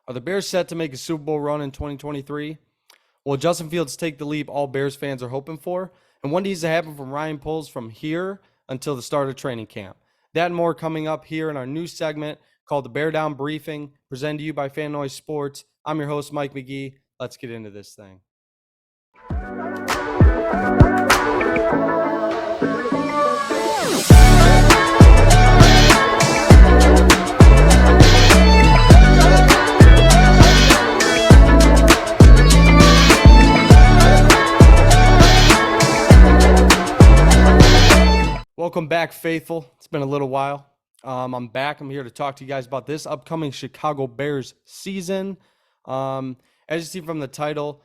Are the Bears set to make a Super Bowl run in 2023? Will Justin Fields take the leap all Bears fans are hoping for? And what needs to happen from Ryan Poles from here until the start of training camp? That and more coming up here in our new segment called the Bear Down Briefing, presented to you by Fan Noise Sports. I'm your host, Mike McGee. Let's get into this thing. Welcome back, faithful. It's been a little while. I'm back. I'm here to talk to you guys about this upcoming Chicago Bears season. As you see from the title,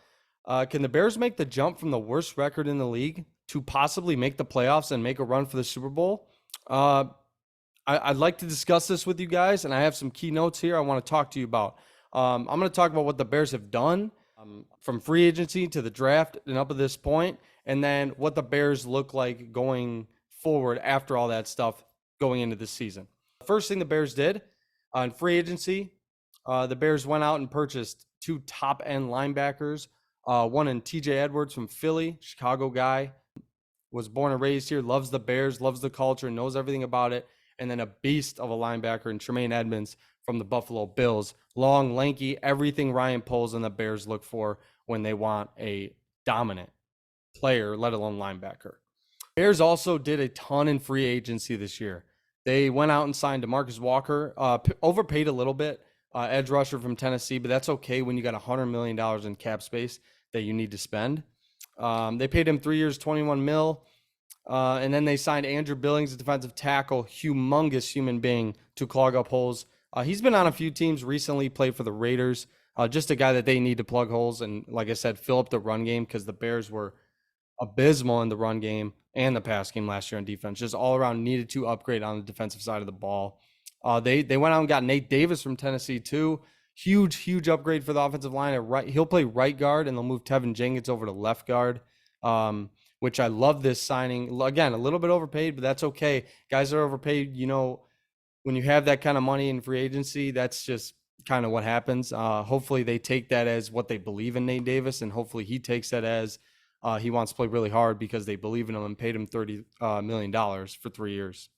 can the Bears make the jump from the worst record in the league to possibly make the playoffs and make a run for the Super Bowl? I'd like to discuss this with you guys, and I have some key notes here I want to talk to you about. I'm going to talk about what the Bears have done from free agency to the draft and up to this point, and then what the Bears look like going forward after all that stuff going into this season. The first thing the Bears did on free agency, the Bears went out and purchased two top-end linebackers, one in TJ Edwards from Philly, Chicago guy, was born and raised here, loves the Bears, loves the culture, knows everything about it, and then a beast of a linebacker in Tremaine Edmunds from the Buffalo Bills. Long, lanky, everything Ryan Poles and the Bears look for when they want a dominant player, let alone linebacker. Bears also did a ton in free agency this year. They went out and signed DeMarcus Walker, overpaid a little bit, edge rusher from Tennessee, but that's okay when you got $100 million in cap space that you need to spend. They paid him 3 years, $21 million, and then they signed Andrew Billings, a defensive tackle, humongous human being, to clog up holes. He's been on a few teams recently, played for the Raiders, just a guy that they need to plug holes and, like I said, fill up the run game because the Bears were abysmal in the run game and the pass game last year on defense. Just all around needed to upgrade on the defensive side of the ball. They went out and got Nate Davis from Tennessee too. Huge upgrade for the offensive line. At right, he'll play right guard, and they'll move Tevin Jenkins over to left guard, which I love this signing. Again, a little bit overpaid, but that's okay. Guys are overpaid. You know, when you have that kind of money in free agency, that's just kind of what happens. Hopefully they take that as what they believe in Nate Davis, and hopefully he takes that as he wants to play really hard because they believe in him and paid him $30 million for 3 years.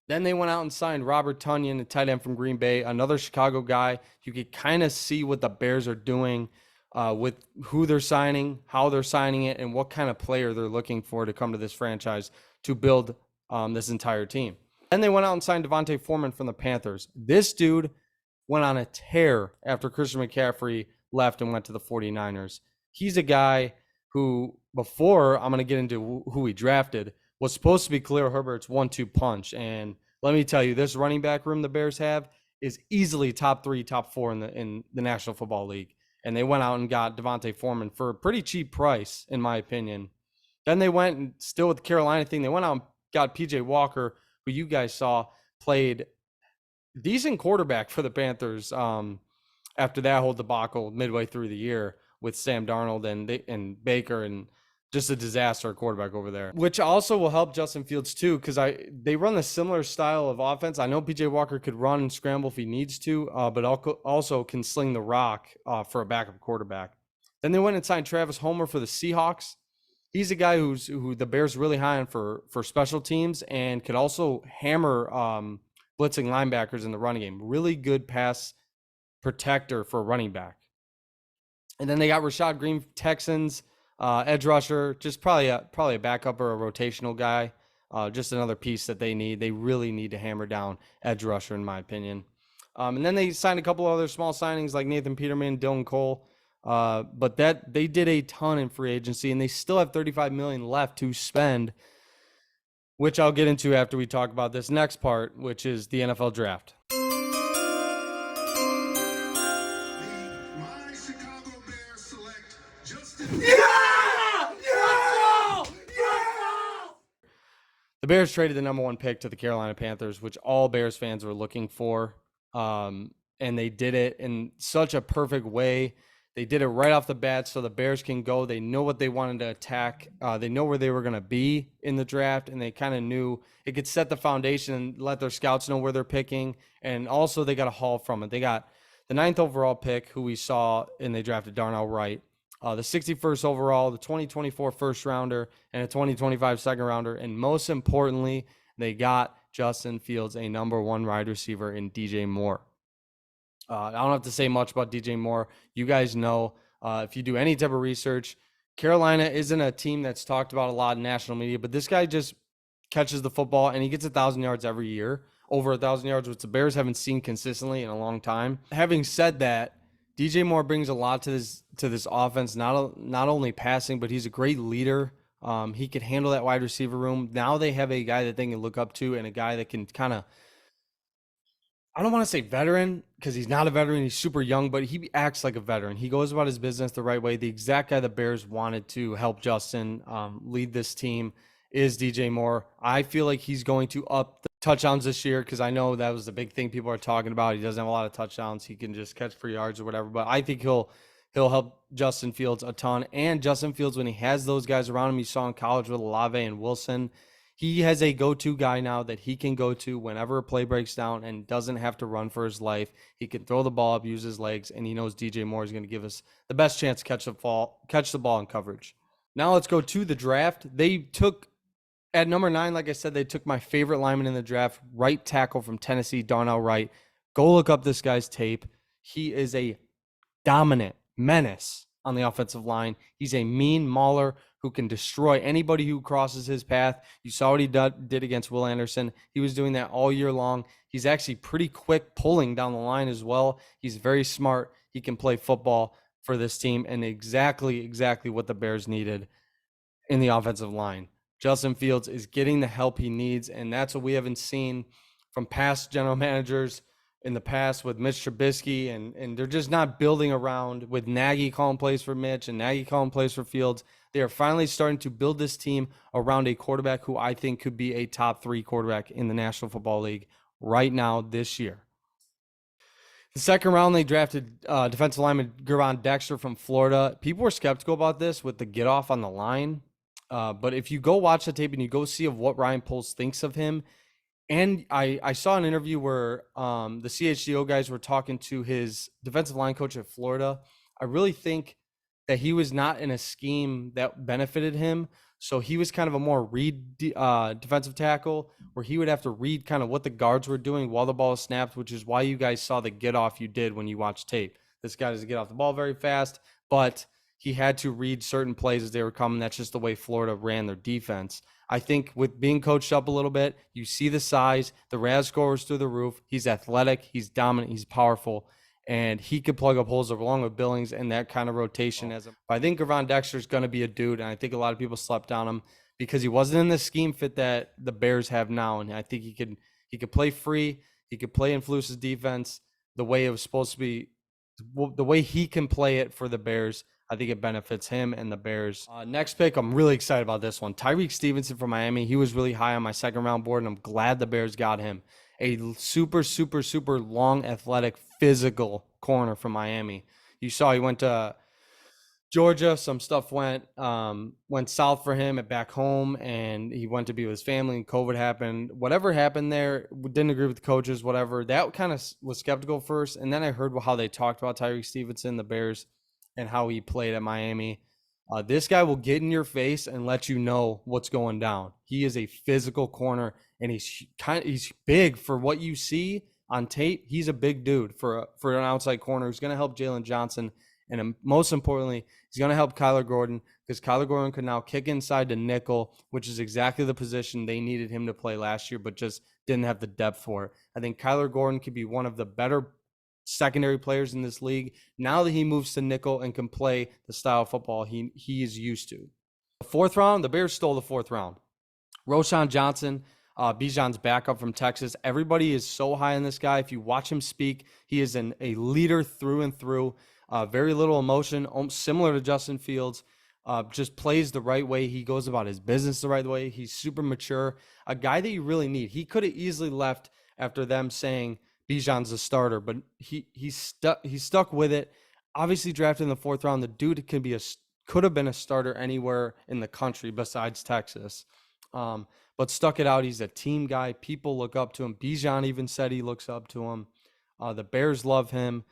Then they went out and signed Robert Tonyan, a tight end from Green Bay, another Chicago guy. You could kind of see what the Bears are doing with who they're signing, how they're signing it, and what kind of player they're looking for to come to this franchise to build this entire team. Then they went out and signed Devontae Foreman from the Panthers. This dude went on a tear after Christian McCaffrey left and went to the 49ers. He's a guy who, before I'm going to get into who he drafted, was supposed to be Khalil Herbert's 1-2 punch. And let me tell you, this running back room the Bears have is easily top 3, top 4 in the National Football League. And they went out and got Devontae Foreman for a pretty cheap price, in my opinion. Then they went, and still with the Carolina thing, they went out and got PJ Walker, who you guys saw played decent quarterback for the Panthers after that whole debacle midway through the year with Sam Darnold and Baker, and just a disaster quarterback over there, which also will help Justin Fields too, because they run a similar style of offense. I know PJ Walker could run and scramble if he needs to, but also can sling the rock for a backup quarterback. Then they went and signed Travis Homer for the Seahawks. He's a guy who the Bears really high on for special teams and could also hammer blitzing linebackers in the running game. Really good pass protector for a running back. And then they got Rashad Green, Texans, edge rusher, just probably a backup or a rotational guy. Just another piece that they need. They really need to hammer down edge rusher, in my opinion. And then they signed a couple other small signings like Nathan Peterman, Dylan Cole. But that they did a ton in free agency, and they still have $35 million left to spend, which I'll get into after we talk about this next part, which is the NFL draft. The Bears traded the number 1 pick to the Carolina Panthers, which all Bears fans were looking for. And they did it in such a perfect way. They did it right off the bat so the Bears can go. They know what they wanted to attack. They know where they were going to be in the draft, and they kind of knew it could set the foundation and let their scouts know where they're picking. And also they got a haul from it. They got the ninth overall pick, who we saw, and they drafted Darnell Wright, the 61st overall, the 2024 first rounder, and a 2025 second rounder. And most importantly, they got Justin Fields, a number one wide receiver in DJ Moore. I don't have to say much about DJ Moore. You guys know, if you do any type of research, Carolina isn't a team that's talked about a lot in national media, but this guy just catches the football and he gets 1,000 yards every year, over 1,000 yards, which the Bears haven't seen consistently in a long time. Having said that, DJ Moore brings a lot to this offense, not only passing, but he's a great leader. He could handle that wide receiver room. Now they have a guy that they can look up to and a guy that can kind of, I don't want to say veteran because he's not a veteran. He's super young, but he acts like a veteran. He goes about his business the right way. The exact guy the Bears wanted to help Justin lead this team is DJ Moore. I feel like he's going to up the touchdowns this year because I know that was the big thing people are talking about. He doesn't have a lot of touchdowns. He can just catch for yards or whatever. But I think he'll help Justin Fields a ton. And Justin Fields, when he has those guys around him, you saw in college with Olave and Wilson, he has a go-to guy now that he can go to whenever a play breaks down and doesn't have to run for his life. He can throw the ball up, use his legs, and he knows DJ Moore is going to give us the best chance to catch the ball in coverage. Now let's go to the draft. They took, at number 9, like I said, they took my favorite lineman in the draft, right tackle from Tennessee, Darnell Wright. Go look up this guy's tape. He is a dominant menace on the offensive line. He's a mean mauler who can destroy anybody who crosses his path. You saw what he did against Will Anderson. He was doing that all year long. He's actually pretty quick pulling down the line as well. He's very smart. He can play football for this team, and exactly what the Bears needed in the offensive line. Justin Fields is getting the help he needs, and that's what we haven't seen from past general managers in the past with Mitch Trubisky, and they're just not building around with Nagy calling plays for Mitch and Nagy calling plays for Fields. They are finally starting to build this team around a quarterback who I think could be a top 3 quarterback in the National Football League right now this year. The second round, they drafted defensive lineman Gervon Dexter from Florida. People were skeptical about this with the get off on the line. But if you go watch the tape and you go see of what Ryan Poles thinks of him, and I saw an interview where the CHGO guys were talking to his defensive line coach at Florida. I really think that he was not in a scheme that benefited him. So he was kind of a more read defensive tackle where he would have to read kind of what the guards were doing while the ball was snapped, which is why you guys saw the get off you did when you watched tape. This guy doesn't get off the ball very fast, but he had to read certain plays as they were coming. That's just the way Florida ran their defense. I think with being coached up a little bit, you see the size, the RAS score is through the roof. He's athletic, he's dominant, he's powerful, and he could plug up holes along with Billings and that kind of rotation. I think Gervon Dexter is going to be a dude, and I think a lot of people slept on him because he wasn't in the scheme fit that the Bears have now, and I think he could play free, he could play in Flus's defense the way it was supposed to be, the way he can play it for the Bears. I think it benefits him and the Bears. Next pick, I'm really excited about this one. Tyreek Stevenson from Miami. He was really high on my second round board, and I'm glad the Bears got him. A super long, athletic, physical corner from Miami. You saw he went to Georgia. Some stuff went south for him at back home, and he went to be with his family, and COVID happened. Whatever happened there, didn't agree with the coaches, whatever. That kind of was skeptical first, and then I heard how they talked about Tyreek Stevenson, the Bears, and how he played at Miami. This guy will get in your face and let you know what's going down. He is a physical corner, and he's big for what you see on tape. He's a big dude for an outside corner who's going to help Jalen Johnson, and most importantly, he's going to help Kyler Gordon because Kyler Gordon can now kick inside to nickel, which is exactly the position they needed him to play last year, but just didn't have the depth for it. I think Kyler Gordon could be one of the better secondary players in this league now that he moves to nickel and can play the style of football he is used to. The fourth round, the Bears stole the fourth round. Roschon Johnson, Bijan's backup from Texas. Everybody is so high on this guy. If you watch him speak, he is a leader through and through. Very little emotion, similar to Justin Fields. Just plays the right way. He goes about his business the right way. He's super mature. A guy that you really need. He could have easily left after them saying Bijan's a starter, but he's stuck with it. Obviously drafted in the fourth round. The dude could have been a starter anywhere in the country besides Texas. But stuck it out. He's a team guy. People look up to him. Bijan even said he looks up to him. The Bears love him.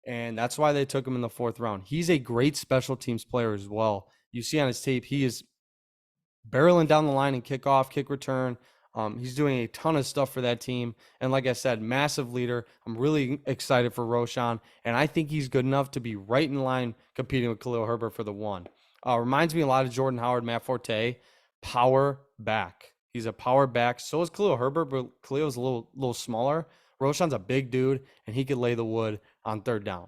and that's why they took him in the 4th round. He's a great special teams player as well. You see on his tape, he is barreling down the line and kickoff, kick return. He's doing a ton of stuff for that team. And like I said, massive leader. I'm really excited for Roschon, and I think he's good enough to be right in line competing with Khalil Herbert for the 1. Reminds me a lot of Jordan Howard, Matt Forte. Power back. He's a power back. So is Khalil Herbert, but Khalil's a little smaller. Roschon's a big dude, and he could lay the wood on 3rd down.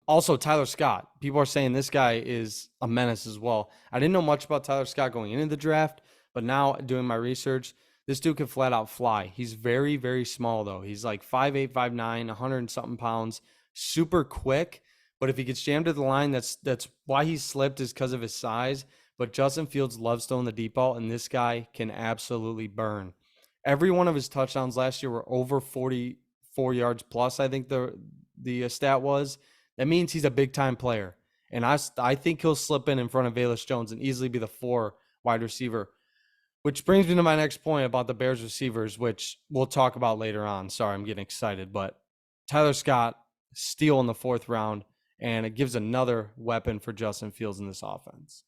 Also, Tyler Scott. People are saying this guy is a menace as well. I didn't know much about Tyler Scott going into the draft, but now doing my research, this dude can flat out fly. He's very, very small, though. He's like 5'8", 5'9", 100 and something pounds, super quick. But if he gets jammed to the line, that's why he slipped, is because of his size. But Justin Fields loves throwing the deep ball, and this guy can absolutely burn. Every one of his touchdowns last year were over 44 yards plus, I think the stat was. That means he's a big-time player. And I think he'll slip in front of Velus Jones and easily be the 4 wide receiver. Which brings me to my next point about the Bears receivers, which we'll talk about later on. Sorry, I'm getting excited. But Tyler Scott, steal in the 4th round, and it gives another weapon for Justin Fields in this offense.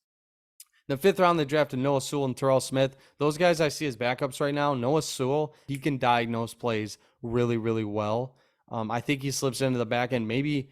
In the 5th round, they drafted Noah Sewell and Terrell Smith. Those guys I see as backups right now. Noah Sewell, he can diagnose plays really, really well. I think he slips into the back end. Maybe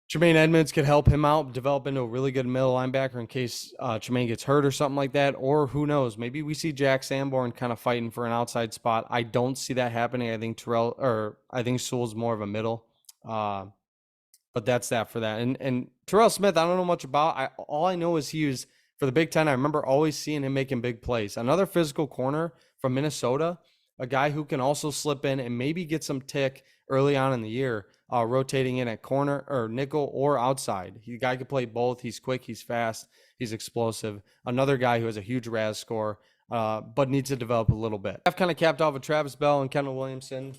Tremaine Edmonds could help him out, develop into a really good middle linebacker in case Tremaine gets hurt or something like that. Or who knows, maybe we see Jack Sanborn kind of fighting for an outside spot. I don't see that happening. I think Sewell's more of a middle. But that's that for that. And Terrell Smith, I don't know much about. All I know is he was, for the Big Ten, I remember always seeing him making big plays. Another physical corner from Minnesota, a guy who can also slip in and maybe get some tick early on in the year, rotating in at corner or nickel or outside. The guy could play both. He's quick, he's fast, he's explosive. Another guy who has a huge RAS score, but needs to develop a little bit. I've kind of capped off with Travis Bell and Kendall Williamson.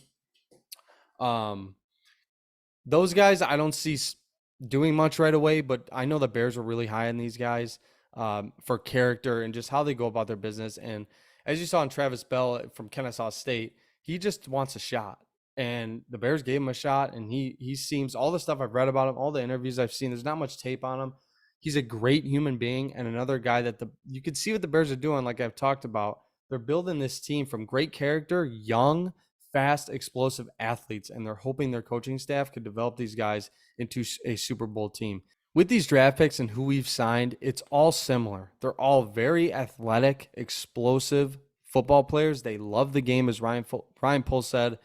Those guys I don't see doing much right away, but I know the Bears were really high on these guys for character and just how they go about their business. And as you saw in Travis Bell from Kennesaw State, he just wants a shot. And the Bears gave him a shot, and he seems, all the stuff I've read about him, all the interviews I've seen, there's not much tape on him. He's a great human being and another guy that you could see what the Bears are doing, like I've talked about. They're building this team from great character, young, fast, explosive athletes, and they're hoping their coaching staff could develop these guys into a Super Bowl team. With these draft picks and who we've signed, it's all similar. They're all very athletic, explosive football players. They love the game, as Ryan Poles said.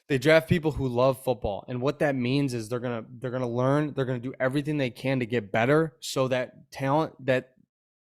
They draft people who love football, and what that means is they're gonna learn. They're gonna do everything they can to get better, so that talent that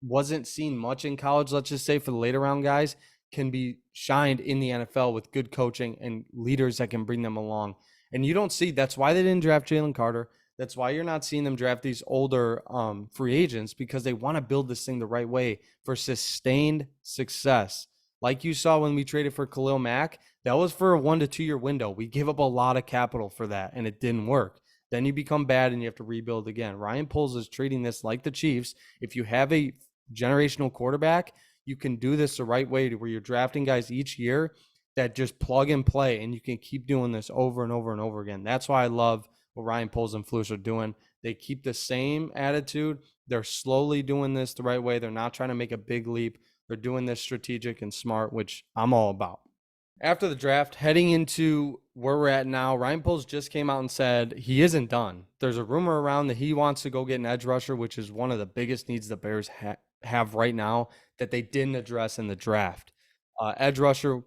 wasn't seen much in college, let's just say for the later round guys, can be shined in the NFL with good coaching and leaders that can bring them along. And you don't see, that's why they didn't draft Jalen Carter. That's why you're not seeing them draft these older free agents, because they want to build this thing the right way for sustained success. Like you saw when we traded for Khalil Mack, that was for a 1 to 2 year window. We gave up a lot of capital for that, and it didn't work. Then you become bad and you have to rebuild again. Ryan Poles is treating this like the Chiefs. If you have a generational quarterback, you can do this the right way, to where you're drafting guys each year that just plug and play, and you can keep doing this over and over and over again. That's why I love what Ryan Poles and Flus are doing. They keep the same attitude. They're slowly doing this the right way. They're not trying to make a big leap. They're doing this strategic and smart, which I'm all about. After the draft, heading into where we're at now, Ryan Poles just came out and said he isn't done. There's a rumor around that he wants to go get an edge rusher, which is one of the biggest needs the Bears have right now that they didn't address in the draft. Edge rusher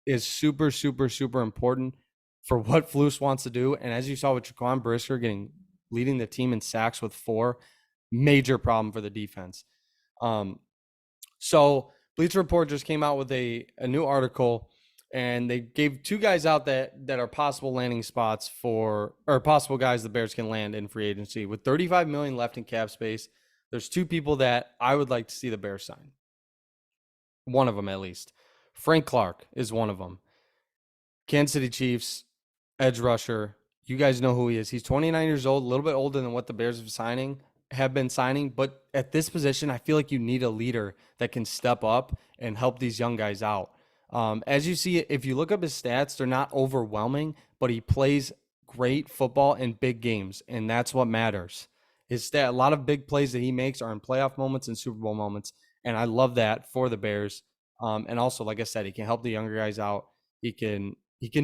is super, super, super important for what Flus wants to do. And as you saw with Jaquan Brisker leading the team in sacks with 4, major problem for the defense. So Bleacher Report just came out with a new article, and they gave 2 guys out that are possible landing spots or possible guys the Bears can land in free agency. With $35 million left in cap space, there's 2 people that I would like to see the Bears sign. One of them, at least. Frank Clark is one of them. Kansas City Chiefs, edge rusher. You guys know who he is. He's 29 years old, a little bit older than what the Bears have been signing. But at this position, I feel like you need a leader that can step up and help these young guys out. As you see, if you look up his stats, they're not overwhelming, but he plays great football in big games, and that's what matters. Is that a lot of big plays that he makes are in playoff moments and Super Bowl moments, and I love that for the Bears. And also, like I said, he can help the younger guys out. He can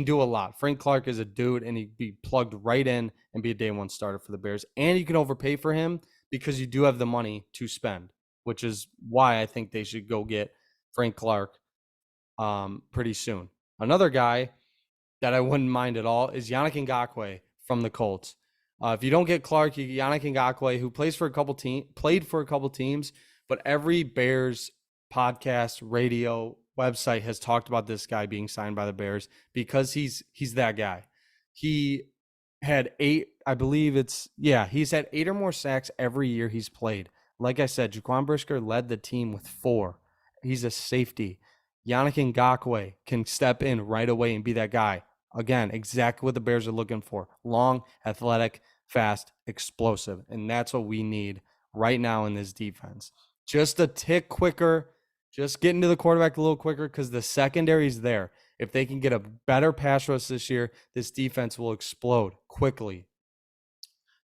do a lot. Frank Clark is a dude, and he'd be plugged right in and be a day one starter for the Bears. And you can overpay for him because you do have the money to spend, which is why I think they should go get Frank Clark pretty soon. Another guy that I wouldn't mind at all is Yannick Ngakoue from the Colts. If you don't get Clark, you get Yannick Ngakoue, who played for a couple teams, but every Bears podcast, radio, website has talked about this guy being signed by the Bears because he's that guy. He had he's had 8 or more sacks every year he's played. Like I said, Jaquan Brisker led the team with 4. He's a safety. Yannick Ngakoue can step in right away and be that guy. Again, exactly what the Bears are looking for. Long, athletic, fast, explosive. And that's what we need right now in this defense. Just a tick quicker, just getting to the quarterback a little quicker because the secondary is there. If they can get a better pass rush this year, this defense will explode quickly.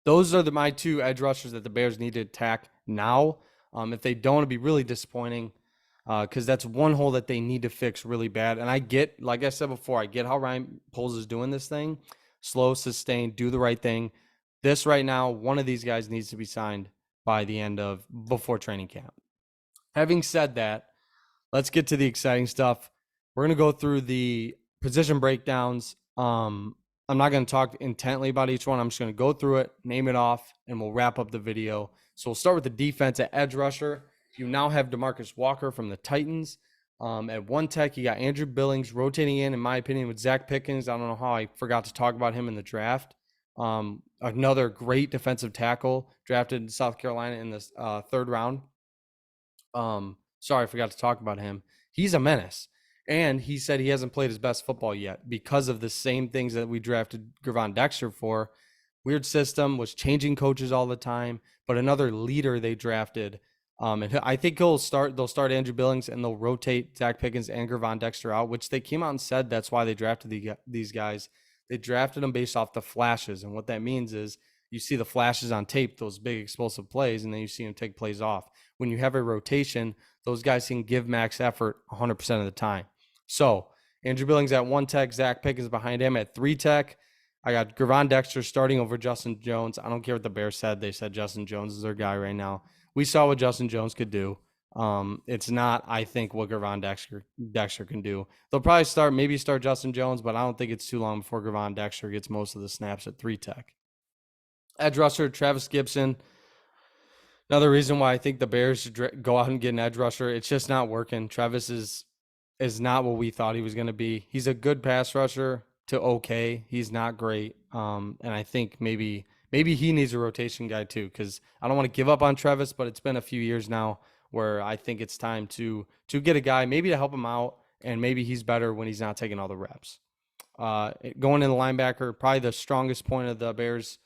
Those are my 2 edge rushers that the Bears need to attack now. If they don't, it'd be really disappointing because that's one hole that they need to fix really bad. And I get, like I said before, I get how Ryan Poles is doing this thing. Slow, sustained, do the right thing. This right now, one of these guys needs to be signed by the end of before training camp. Having said that, let's get to the exciting stuff. We're going to go through the position breakdowns. I'm not going to talk intently about each one. I'm just going to go through it, name it off, and we'll wrap up the video. So we'll start with the defense at edge rusher. You now have DeMarcus Walker from the Titans. At one tech, you got Andrew Billings rotating in my opinion, with Zach Pickens. I don't know how I forgot to talk about him in the draft. Another great defensive tackle drafted in South Carolina in the 3rd round. Sorry, I forgot to talk about him. He's a menace. And he said he hasn't played his best football yet because of the same things that we drafted Gervon Dexter for. Weird system, was changing coaches all the time, but another leader they drafted. And I think they'll start Andrew Billings and they'll rotate Zach Pickens and Gervon Dexter out, which they came out and said that's why they drafted these guys. They drafted them based off the flashes. And what that means is you see the flashes on tape, those big explosive plays, and then you see them take plays off. When you have a rotation, those guys can give max effort 100% of the time. So Andrew Billings at 1 tech, Zach Pickens behind him at 3 tech. I got Gervon Dexter starting over Justin Jones. I don't care what the Bears said. They said Justin Jones is their guy right now. We saw what Justin Jones could do. It's not, I think, what Gervon Dexter can do. They'll probably maybe start Justin Jones, but I don't think it's too long before Gervon Dexter gets most of the snaps at 3 tech. Edge rusher, Travis Gibson. Another reason why I think the Bears should go out and get an edge rusher. It's just not working. Travis is not what we thought he was going to be. He's a good pass rusher to okay. He's not great. And I think maybe he needs a rotation guy too, because I don't want to give up on Travis, but it's been a few years now where I think it's time to get a guy maybe to help him out, and maybe he's better when he's not taking all the reps. Going in the linebacker, probably the strongest point of the Bears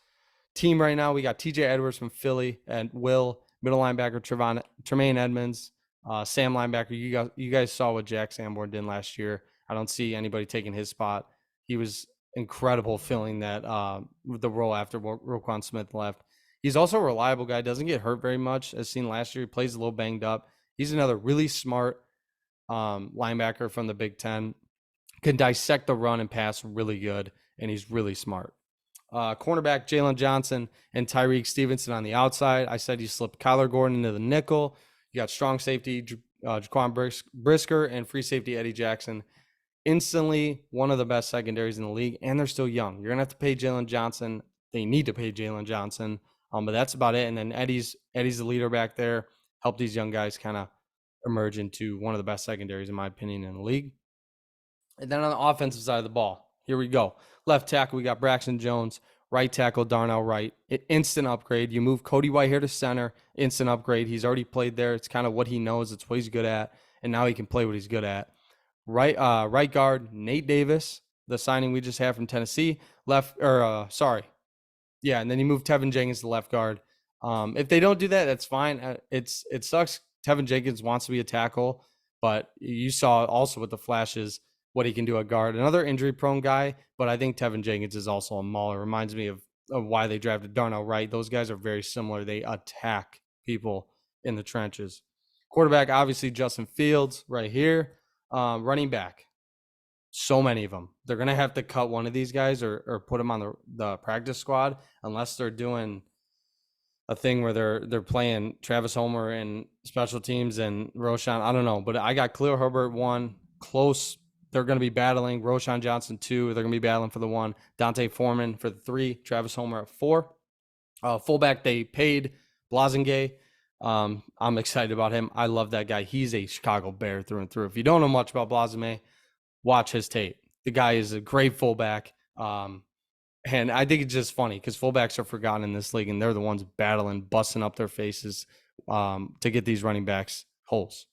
team right now, we got TJ Edwards from Philly and middle linebacker Tremaine Edmonds, Sam linebacker. You guys saw what Jack Sanborn did last year. I don't see anybody taking his spot. He was incredible filling that the role after Roquan Smith left. He's also a reliable guy, doesn't get hurt very much, as seen last year. He plays a little banged up. He's another really smart linebacker from the Big Ten. Can dissect the run and pass really good, and he's really smart. Cornerback Jalen Johnson and Tyreek Stevenson on the outside. I said you slipped Kyler Gordon into the nickel. You got strong safety Jaquan Brisker and free safety Eddie Jackson. Instantly one of the best secondaries in the league, and they're still young. You're going to have to pay Jalen Johnson. They need to pay Jalen Johnson, but that's about it. And then Eddie's the leader back there. Help these young guys kind of emerge into one of the best secondaries, in my opinion, in the league. And then on the offensive side of the ball, here we go. Left tackle, we got Braxton Jones. Right tackle, Darnell Wright. Instant upgrade. You move Cody Whitehair to center. Instant upgrade. He's already played there. It's kind of what he knows. It's what he's good at. And now he can play what he's good at. Right guard, Nate Davis, the signing we just had from Tennessee. And then you move Tevin Jenkins to left guard. If they don't do that, that's fine. It sucks. Tevin Jenkins wants to be a tackle, but you saw also with the flashes what he can do at guard. Another injury-prone guy, but I think Tevin Jenkins is also a mauler. Reminds me of why they drafted Darnell Wright. Those guys are very similar. They attack people in the trenches. Quarterback, obviously Justin Fields right here. Running back, so many of them. They're going to have to cut one of these guys or put them on the practice squad unless they're doing a thing where they're playing Travis Homer and special teams and Roschon. I don't know, but I got Khalil Herbert 1, close. They're going to be battling Roschon Johnson 2. They're going to be battling for the 1. Dante Foreman for the 3. Travis Homer at 4. Fullback, they paid Blazingay. I'm excited about him. I love that guy. He's a Chicago Bear through and through. If you don't know much about Blazingay, watch his tape. The guy is a great fullback. And I think it's just funny because fullbacks are forgotten in this league, and they're the ones battling, busting up their faces to get these running backs holes.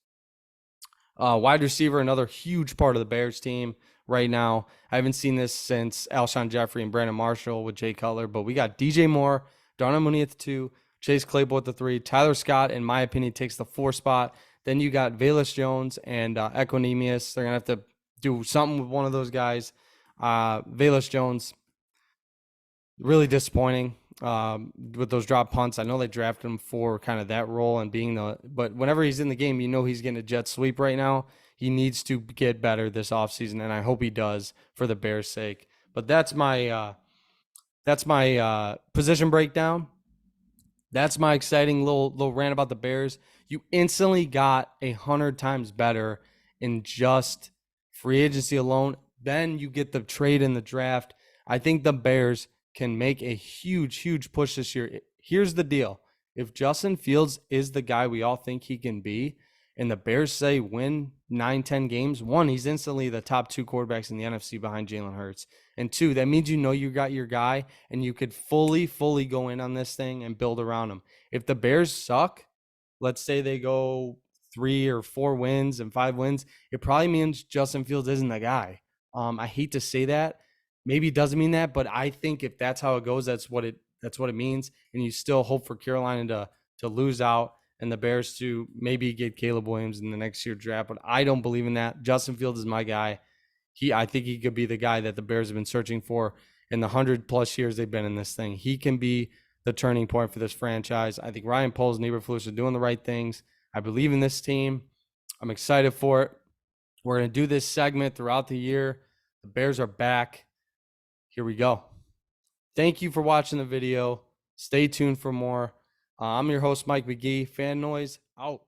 Wide receiver, another huge part of the Bears team right now. I haven't seen this since Alshon Jeffrey and Brandon Marshall with Jay Cutler, but we got DJ Moore, Darnell Mooney at the 2, Chase Claypool at the 3. Tyler Scott, in my opinion, takes the 4 spot. Then you got Velus Jones and Equanimeous. They're going to have to do something with one of those guys. Velus Jones, really disappointing with those drop punts. I know they drafted him for kind of that role and being but whenever he's in the game, you know he's getting a jet sweep right now. He needs to get better this offseason, and I hope he does for the Bears' sake. But that's my position breakdown. That's my exciting little rant about the Bears. You instantly got 100 times better in just free agency alone. Then you get the trade in the draft. I think the Bears can make a huge push this year. Here's the deal. If Justin Fields is the guy we all think he can be, and the Bears say win 9-10 games, 1, he's instantly the top 2 quarterbacks in the NFC behind Jalen Hurts. And 2, that means you know you got your guy and you could fully go in on this thing and build around him. If the Bears suck, let's say they go 3 or 4 wins and 5 wins, it probably means Justin Fields isn't the guy. I hate to say that. Maybe it doesn't mean that, but I think if that's how it goes, that's what it means. And you still hope for Carolina to lose out and the Bears to maybe get Caleb Williams in the next year draft. But I don't believe in that. Justin Fields is my guy. I think he could be the guy that the Bears have been searching for in the 100+ years they've been in this thing. He can be the turning point for this franchise. I think Ryan Poles and Eberflus are doing the right things. I believe in this team. I'm excited for it. We're going to do this segment throughout the year. The Bears are back. Here we go. Thank you for watching the video. Stay tuned for more. I'm your host, Mike McGee. Fan Noise out.